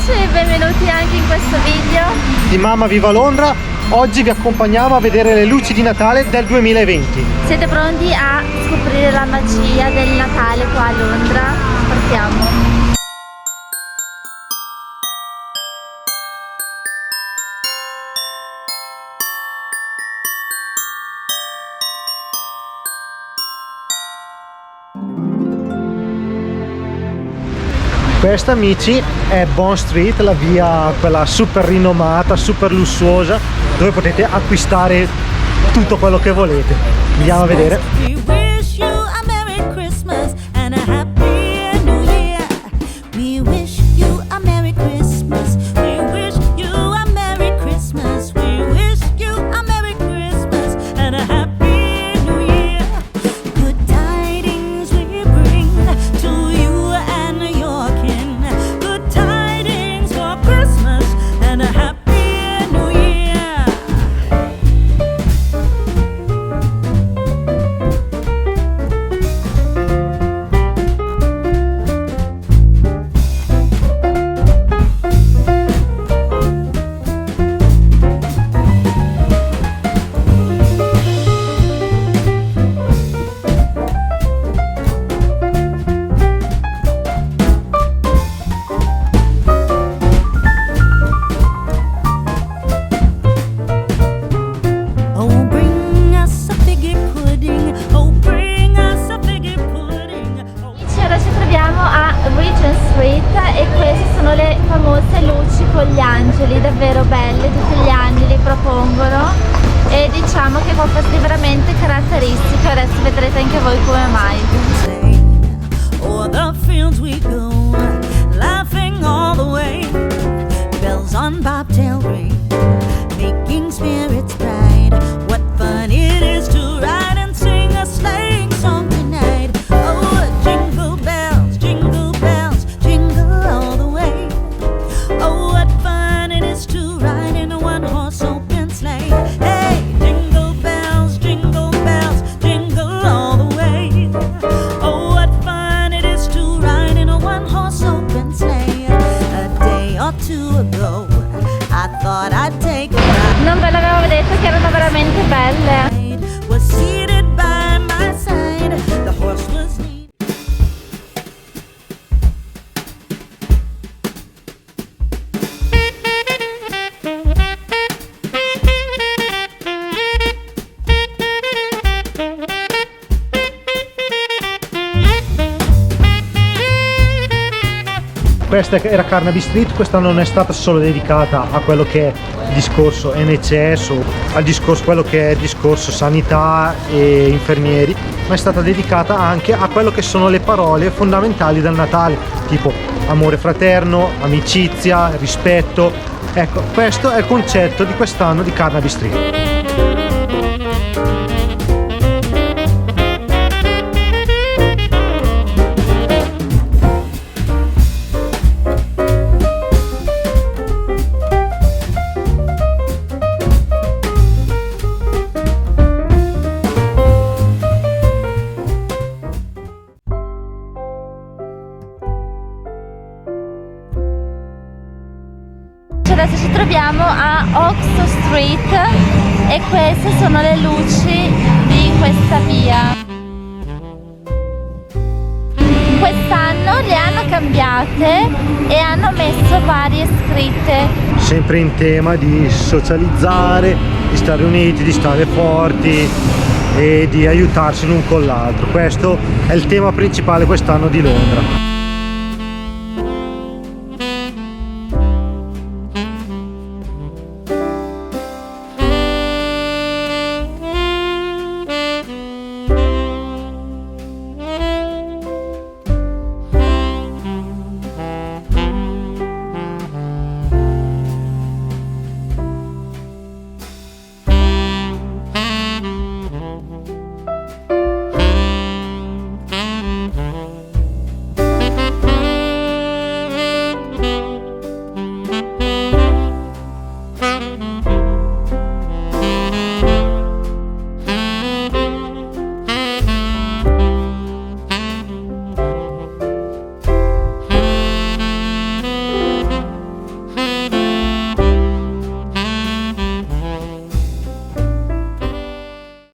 amici e benvenuti anche in questo video di Mamma Viva Londra. Oggi vi accompagniamo a vedere le luci di Natale del 2020. Siete pronti a scoprire la magia del Natale qua a Londra? Partiamo! Questa, amici, è Bond Street, la via quella super rinomata, super lussuosa, dove potete acquistare tutto quello che volete. Andiamo a vedere. E queste sono le famose luci con gli angeli, davvero belle, tutti gli anni li propongono e diciamo che qualcosa di veramente caratteristico. Adesso vedrete anche voi come mai. Non ve l'avevo detto che erano veramente belle. Questa era Carnaby Street, questa non è stata solo dedicata a quello che è discorso NHS o al discorso quello che è discorso sanità e infermieri, ma è stata dedicata anche a quello che sono le parole fondamentali del Natale, tipo amore fraterno, amicizia, rispetto. Ecco, questo è il concetto di quest'anno di Carnaby Street. Adesso ci troviamo a Oxford Street e queste sono le luci di questa via. Quest'anno le hanno cambiate e hanno messo varie scritte. Sempre in tema di socializzare, di stare uniti, di stare forti e di aiutarsi l'un con l'altro. Questo è il tema principale quest'anno di Londra.